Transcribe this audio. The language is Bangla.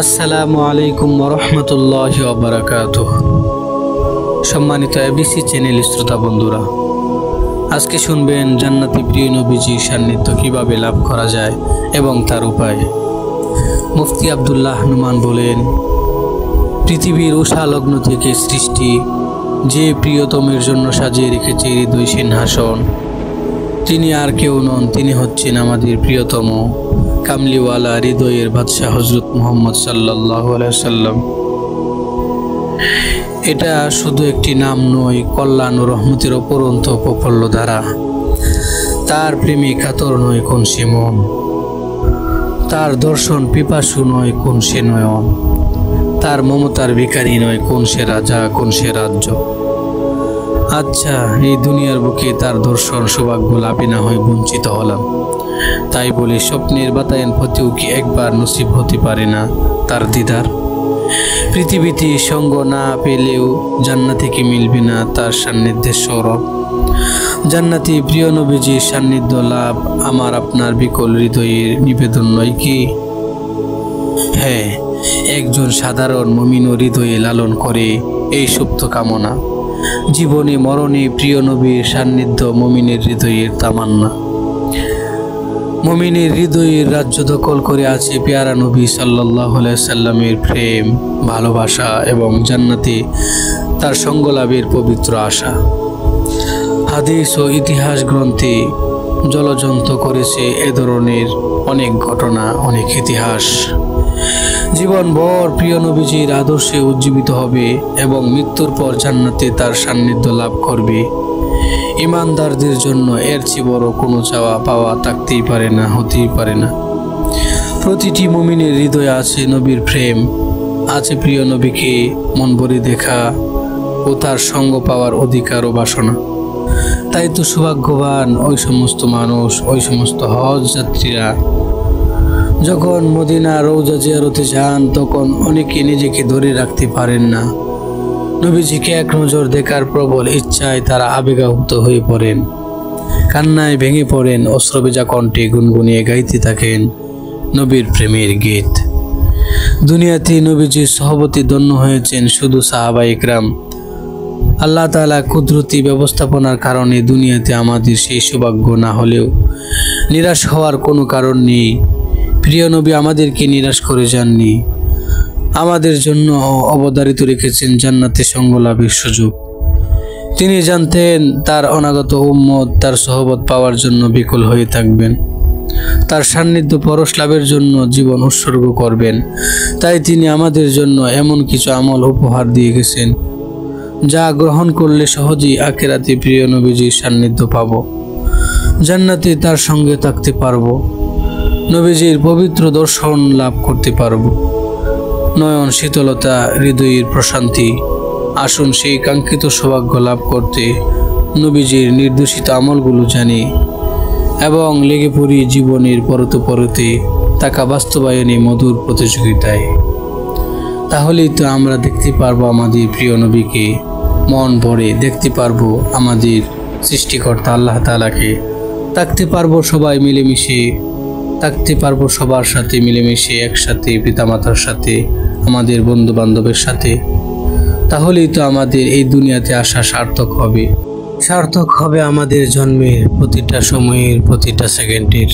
আসসালামু আলাইকুম ওয়া রাহমাতুল্লাহি ওয়া বারাকাতুহু। সম্মানিত এবিসি চ্যানেল শ্রোতা বন্ধুরা, আজকে শুনবেন জান্নাতি প্রিয় নবীজির সান্নিধ্য কিভাবে লাভ করা যায় এবং তার উপায়। মুফতি আব্দুল্লাহ নুমান বলেন, পৃথিবীর উষা লগ্ন থেকে সৃষ্টি যে প্রিয়তমের জন্য সাজিয়ে রেখেছে হৃদয় সিংহাসন, তিনি আর কেউ নন, তিনি হচ্ছেন আমাদের প্রিয়তম কামলিওয়ালা হৃদয়ের বাদশাহ হযরত মুহাম্মদ সাল্লাল্লাহু আলাইহি সাল্লাম। এটা শুধু একটি নাম নয়, কল্যাণ ও রহমতের অপরন্ত প্রফুল্ল ধারা। তার প্রেমে কাতর নয় কোন সে মন, তার দর্শন পিপাসু নয় কোন সে নয়ন, তার মমতার ভিখারি নয় কোন সে রাজা, কোন সে রাজ্য। আচ্ছা, এই দুনিয়ার বুকে তার দর্শন সৌভাগ্য লাভে না হয় বঞ্চিত হলাম, তাই বলে স্বপ্নের বাতায়ন হতেও কি একবার নসিব হতে পারে না তার দিদার? পৃথিবীতে সঙ্গ না পেলেও জান্নাত থেকে মিলবে না তার সান্নিধ্যের সৌরভ। জান্নাতি প্রিয় নবীজির সান্নিধ্য লাভ আমার আপনার বিকল হৃদয়ের নিবেদন নয় কি? হ্যাঁ, একজন সাধারণ মুমিন হৃদয়ে লালন করে এই সুপ্ত কামনা। জীবনে মরণে প্রিয় নবীর সান্নিধ্য মুমিনের হৃদয়ের তামান্না। মুমিনের হৃদয়ের রাজ্য দখল করে আছে পেয়ারা নবী সাল্লাল্লাহু আলাইহি সাল্লামের প্রেম, ভালোবাসা এবং জান্নাতে তার সঙ্গ লাভের পবিত্র আশা। হাদিস ও ইতিহাস গ্রন্থে জলজন্ত করেছে এ ধরনের অনেক ঘটনা, অনেক ইতিহাস। জীবনভর প্রিয় নবীজির আদর্শে উজ্জীবিত হবে এবং মৃত্যুর পর জান্নাতে তার সান্নিধ্য লাভ করবে। ইমানদারদের জন্য এর চেয়ে বড় কোনো চাওয়া পাওয়া থাকতেই পারে না, হতেই পারে না। প্রতিটি মুমিনের হৃদয়ে আছে নবীর প্রেম, আছে প্রিয় নবীকে মন ভরে দেখা ও তার সঙ্গ পাওয়ার অধিকার ও বাসনা। তাই তো সৌভাগ্যবান ওই সমস্ত মানুষ, ওই সমস্ত হজ যাত্রীরা যখন মদিনা রওজা জিয়ারতে যান, তখন অনেকে নিজেকে ধরে রাখতে পারেন না। নবীজিকে এক নজর দেখার প্রবল ইচ্ছায় তারা আবেগাহুত হয়ে পড়েন, কান্নায় ভেঙে পড়েন, অশ্রুভেজা কণ্ঠে গুনগুনিয়ে গাইতে থাকেন নবীর প্রেমের গীত। দুনিয়াতে নবীজির সহবতে ধন্য হয়েছেন শুধু সাহাবা ইকরাম। আল্লাহ তাআলা কুদরতি ব্যবস্থাপনার কারণে দুনিয়াতে আমাদের সেই সৌভাগ্য না হলেও নিরাশ হওয়ার কোনো কারণ নেই। প্রিয় নবী আমাদেরকে নিরাশ করে যাননি, আমাদের জন্য অবধারিত রেখেছেন জান্নাতে সঙ্গ লাভের সুযোগ। তিনি জানতেন তার অনাগত উম্মত তার সহবত পাওয়ার জন্য বিকল হয়ে থাকবেন, তার সান্নিধ্য পরশ লাভের জন্য জীবন উৎসর্গ করবেন। তাই তিনি আমাদের জন্য এমন কিছু আমল উপহার দিয়ে গেছেন যা গ্রহণ করলে সহজেই আখিরাতে প্রিয় নবীজির সান্নিধ্য পাব, জান্নাতে তার সঙ্গে থাকতে পারব, নবীজির পবিত্র দর্শন লাভ করতে পারব, নয়ন শীতলতা, হৃদয়ের প্রশান্তি। আসুন সেই কাঙ্ক্ষিত সৌভাগ্য লাভ করতে নবীজির নির্দেশিত আমলগুলো জানি এবং লেগে পড়ি জীবনের পরতে পরতে তাকা বাস্তবায়নে মধুর প্রতিযোগিতায়। তাহলেই তো আমরা দেখতে পারবো আমাদের প্রিয় নবীকে, মন ভরে দেখতে পারবো আমাদের সৃষ্টিকর্তা আল্লাহ তাআলাকে, থাকতে পারবো সবাই মিলেমিশে, থাকতে পারবো সবার সাথে মিলেমিশে একসাথে, পিতামাতার সাথে, আমাদের বন্ধু বান্ধবের সাথে। তাহলেই তো আমাদের এই দুনিয়াতে আসা সার্থক হবে, সার্থক হবে আমাদের জন্মের প্রতিটা সময়ের, প্রতিটা সেকেন্ডের।